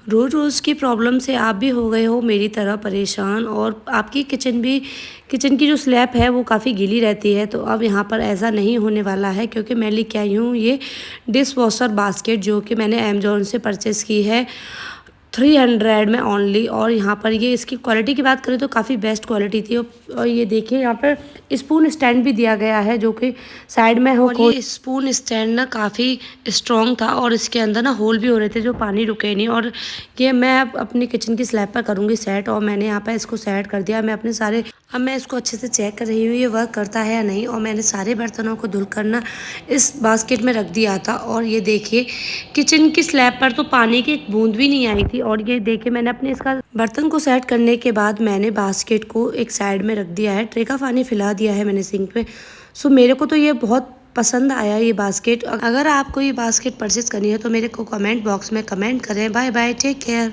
रोज़ रोज़ की प्रॉब्लम से आप भी हो गए हो मेरी तरह परेशान, और आपकी किचन की जो स्लैब है वो काफ़ी गीली रहती है। तो अब यहाँ पर ऐसा नहीं होने वाला है, क्योंकि मैं लेके आई हूँ ये डिश वॉशर बास्केट, जो कि मैंने अमेज़ॉन से परचेज़ की है 300 में ओनली। और यहाँ पर ये इसकी क्वालिटी की बात करें तो काफ़ी बेस्ट क्वालिटी थी। और ये देखिए यहाँ पर स्पून स्टैंड भी दिया गया है, जो कि साइड में हो। और ये स्पून स्टैंड ना काफ़ी स्ट्रॉन्ग था, और इसके अंदर ना होल भी हो रहे थे जो पानी रुके नहीं। और ये मैं अब अपनी किचन की स्लैब पर करूँगी सेट, और मैंने यहाँ पर इसको सेट कर दिया। अब मैं इसको अच्छे से चेक कर रही हूँ ये वर्क करता है या नहीं। और मैंने सारे बर्तनों को धुल कर ना इस बास्केट में रख दिया था। और ये देखिए किचन की स्लैब पर तो पानी की एक बूंद भी नहीं आई थी। और ये देखिए मैंने अपने इसका बर्तन को सेट करने के बाद मैंने बास्केट को एक साइड में रख दिया है, ट्रे का पानी फैला दिया है मैंने सिंक में। सो मेरे को तो ये बहुत पसंद आया ये बास्केट। अगर आपको ये बास्केट परचेज करनी है तो मेरे को कमेंट बॉक्स में कमेंट करें। Bye bye, take care.